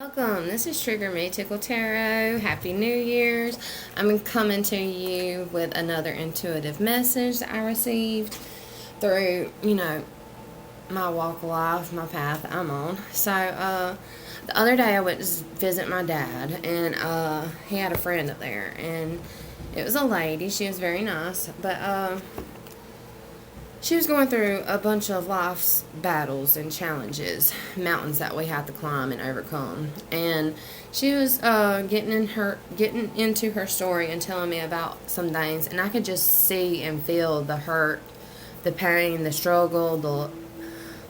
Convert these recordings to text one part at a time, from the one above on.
Welcome. This is Trigger Me Tickle Tarot. Happy New Year's. I'm coming to you with another intuitive message that I received through, my walk of life, my path I'm on. So, the other day I went to visit my dad, and he had a friend up there, and it was a lady. She was very nice, but she was going through a bunch of life's battles and challenges, mountains that we had to climb and overcome. And she was getting into her story and telling me about some things, and I could just see and feel the hurt, the pain, the struggle, the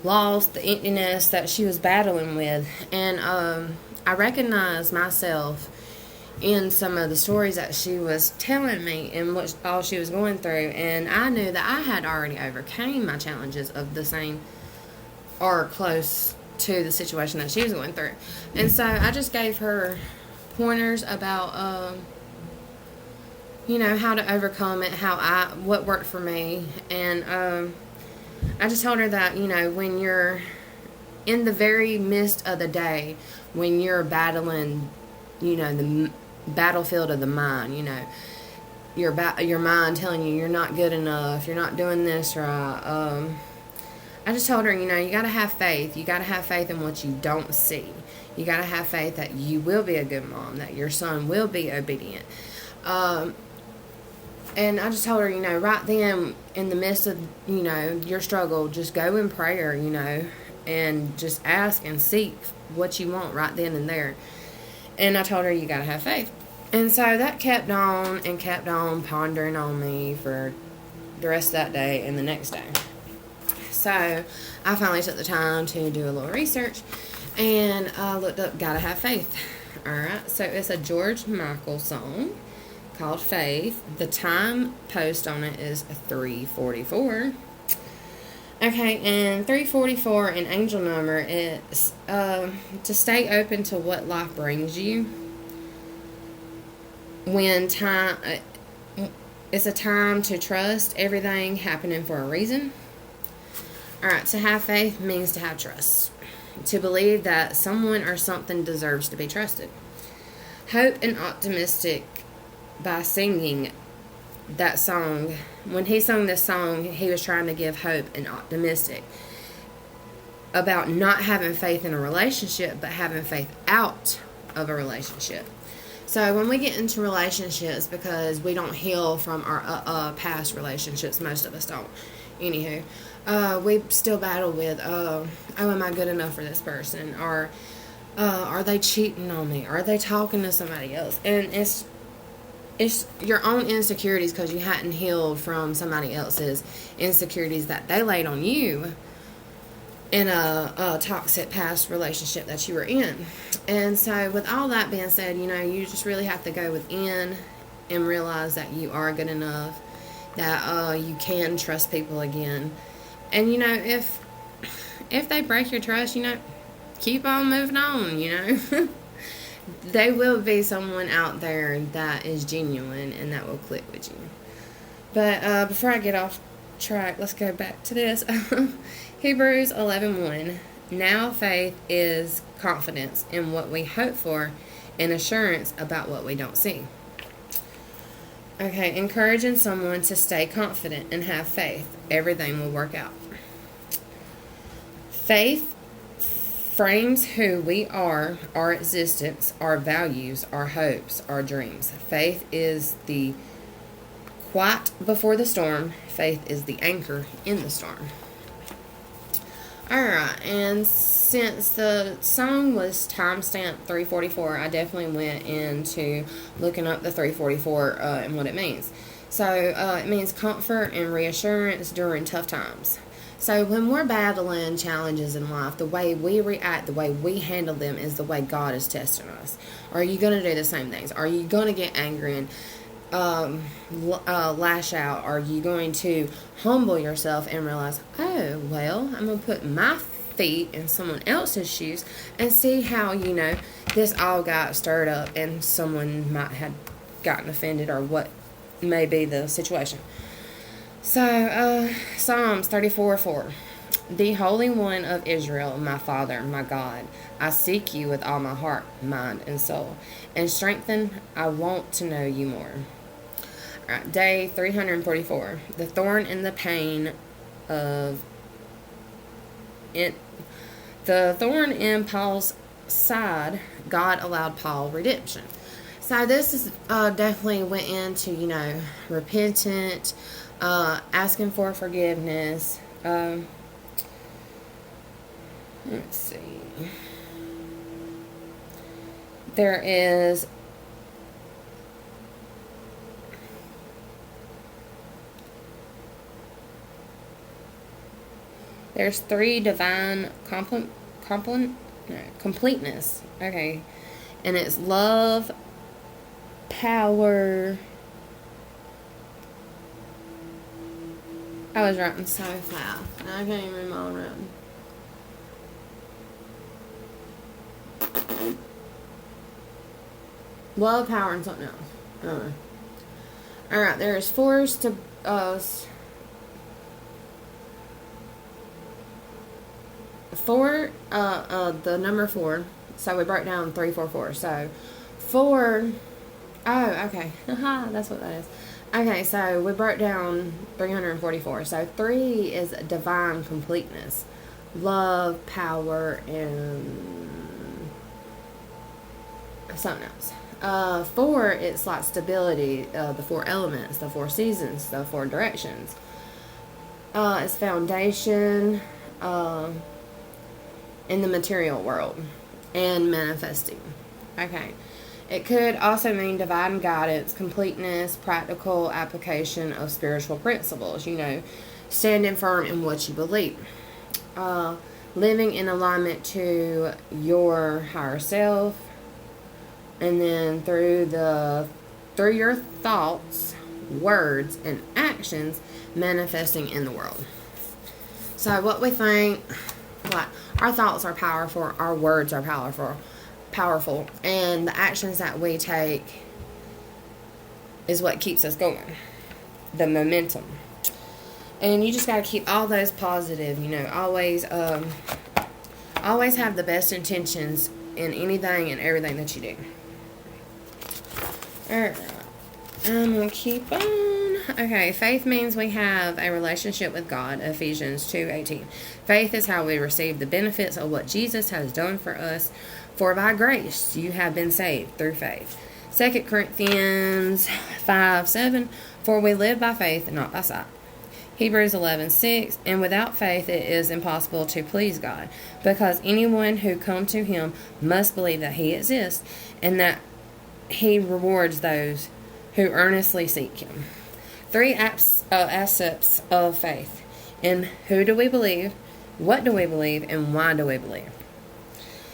loss, the emptiness that she was battling with. And I recognized myself in some of the stories that she was telling me and what all she was going through, and I knew that I had already overcame my challenges of the same or close to the situation that she was going through. And so I just gave her pointers about how to overcome it, what worked for me. And I just told her that when you're in the very midst of the day, when you're battling the battlefield of the mind, your mind telling you you're not good enough, you're not doing this right. I just told her, you got to have faith. You got to have faith in what you don't see. You got to have faith that you will be a good mom, that your son will be obedient. And I just told her, right then, in the midst of, your struggle, just go in prayer, and just ask and seek what you want right then and there. And I told her, you got to have faith. And so that kept on and kept on pondering on me for the rest of that day and the next day. So I finally took the time to do a little research, and I looked up Gotta Have Faith. Alright, so it's a George Michael song called Faith. The time post on it is 3:44. Okay, and 3:44, an angel number, is to stay open to what life brings you. When time, it's a time to trust everything happening for a reason. Alright, to have faith means to have trust. To believe that someone or something deserves to be trusted. Hope and optimistic by singing that song. When he sung this song, he was trying to give hope and optimistic about not having faith in a relationship, but having faith out of a relationship. So when we get into relationships, because we don't heal from our past relationships, most of us don't. Anywho, we still battle with, am I good enough for this person? Or are they cheating on me? Are they talking to somebody else? And it's your own insecurities because you hadn't healed from somebody else's insecurities that they laid on you in a toxic past relationship that you were in. And so with all that being said, you just really have to go within and realize that you are good enough, that you can trust people again. And if they break your trust, keep on moving on. They will be someone out there that is genuine and that will click with you. But before I get off track, let's go back to this. Hebrews 11:1. Now faith is confidence in what we hope for and assurance about what we don't see. Okay, encouraging someone to stay confident and have faith. Everything will work out. Faith frames who we are, our existence, our values, our hopes, our dreams. Faith is the quiet before the storm. Faith is the anchor in the storm. Alright, and since the song was timestamped 3:44, I definitely went into looking up the 3:44 and what it means. So, it means comfort and reassurance during tough times. So when we're battling challenges in life, the way we react, the way we handle them is the way God is testing us. Are you going to do the same things? Are you going to get angry and lash out? Are you going to humble yourself and realize, oh, well, I'm going to put my feet in someone else's shoes and see how, this all got stirred up and someone might have gotten offended or what may be the situation. So, Psalms 34:4. The Holy One of Israel, my Father, my God, I seek you with all my heart, mind, and soul. And strengthen, I want to know you more. All right, day 344. The thorn and the pain of it. The thorn in Paul's side, God allowed Paul redemption. So this is definitely went into, repentant, asking for forgiveness. Let's see. There's 3 divine completeness. Okay. And it's love, power. I was writing so fast. I can't even read my own writing. Love, power, and something else. Alright, there's 4 the number 4. So we broke down 3, 4, 4. So 4. Oh, okay. Haha, that's what that is. Okay, so we broke down 344. So 3 is divine completeness. Love, power, and something else. 4, it's like stability, the 4 elements, the 4 seasons, the 4 directions. It's foundation in the material world and manifesting. Okay. It could also mean divine guidance, completeness, practical application of spiritual principles. Standing firm in what you believe. Living in alignment to your higher self. And then through your thoughts, words, and actions, manifesting in the world. So what we think, our thoughts are powerful, our words are powerful, and the actions that we take is what keeps us going. The momentum. And you just got to keep all those positive, always have the best intentions in anything and everything that you do. Alright, I'm going to keep on. Okay, faith means we have a relationship with God, Ephesians 2:18. Faith is how we receive the benefits of what Jesus has done for us. For by grace you have been saved through faith. 2 Corinthians 5:7. For we live by faith and not by sight. Hebrews 11:6. And without faith it is impossible to please God, because anyone who comes to him must believe that he exists and that he rewards those who earnestly seek him. 3 aspects of faith. In who do we believe, what do we believe, and why do we believe?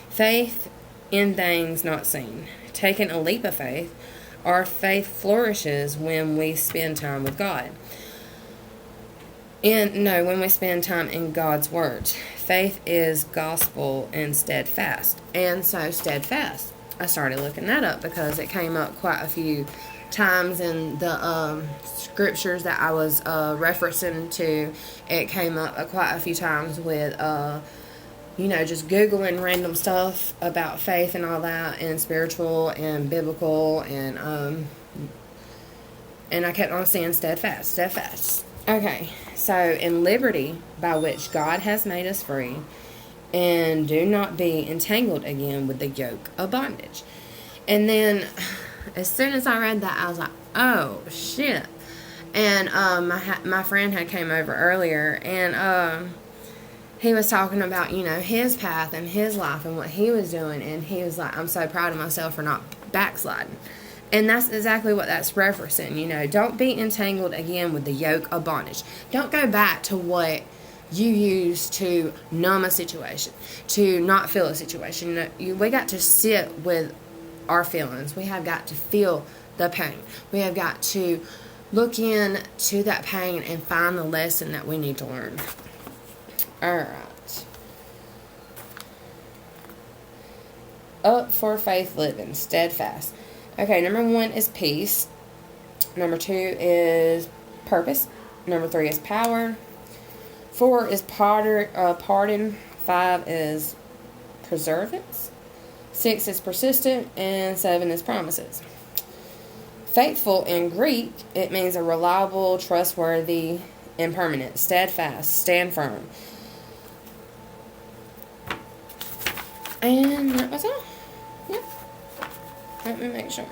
Faith in things not seen. Taking a leap of faith. Our faith flourishes when we spend time with God. When we spend time in God's words. Faith is gospel and steadfast. And so steadfast. I started looking that up because it came up quite a few times in the scriptures that I was referencing to. It came up quite a few times with just Googling random stuff about faith and all that, and spiritual and biblical, and I kept on saying steadfast. Okay, so in liberty by which God has made us free, and do not be entangled again with the yoke of bondage. And then, as soon as I read that, I was like, oh, shit. And my friend had came over earlier, and he was talking about, his path and his life and what he was doing. And he was like, I'm so proud of myself for not backsliding. And that's exactly what that's referencing. Don't be entangled again with the yoke of bondage. Don't go back to what you use to numb a situation, to not feel a situation. We got to sit with our feelings. We have got to feel the pain. We have got to look into that pain and find the lesson that we need to learn. Alright. Up for faith living, steadfast. Okay, number 1 is peace. Number 2 is purpose. Number 3 is power. 4 is pardon. 5 is perseverance. 6 is persistent. And 7 is promises. Faithful in Greek, it means a reliable, trustworthy, and permanent. Steadfast, stand firm. And that was all. Yep. Let me make sure.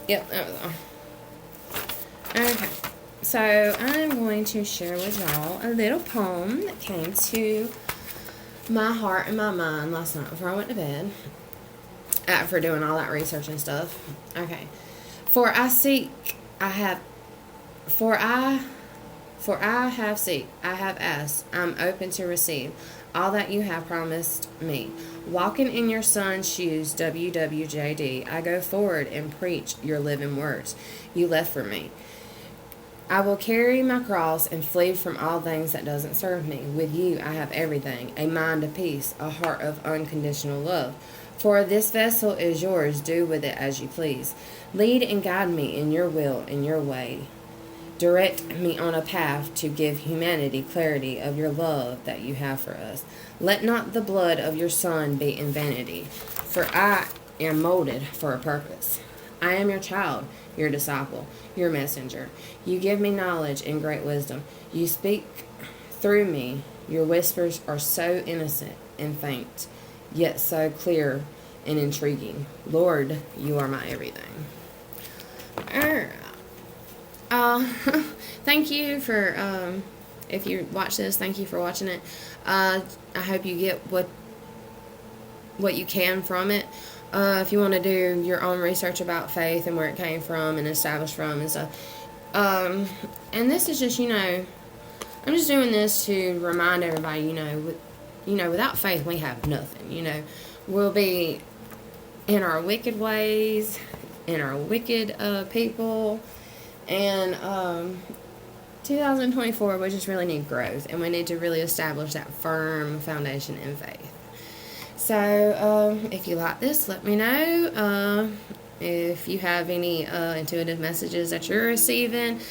Yep, that was all. Okay. So I'm going to share with y'all a little poem that came to my heart and my mind last night before I went to bed. After doing all that research and stuff. Okay. For I have seek, I have asked, I'm open to receive all that you have promised me. Walking in your son's shoes, WWJD, I go forward and preach your living words you left for me. I will carry my cross and flee from all things that doesn't serve me. With you I have everything, a mind of peace, a heart of unconditional love. For this vessel is yours, do with it as you please. Lead and guide me in your will, in your way. Direct me on a path to give humanity clarity of your love that you have for us. Let not the blood of your Son be in vanity, for I am molded for a purpose. I am your child, your disciple, your messenger. You give me knowledge and great wisdom. You speak through me. Your whispers are so innocent and faint, yet so clear and intriguing. Lord, you are my everything. Thank you for, if you watch this, thank you for watching it. I hope you get what you can from it. If you want to do your own research about faith and where it came from and established from and stuff. And this is just, I'm just doing this to remind everybody, without faith we have nothing, We'll be in our wicked ways, in our wicked people, and 2024 we just really need growth, and we need to really establish that firm foundation in faith. So if you like this, let me know. If you have any intuitive messages that you're receiving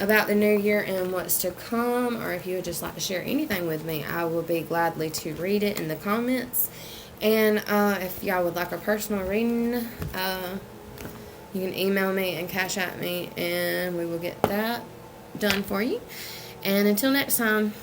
about the new year and what's to come, or if you would just like to share anything with me, I will be gladly to read it in the comments. And if y'all would like a personal reading, you can email me and cash at me, and we will get that done for you. And until next time.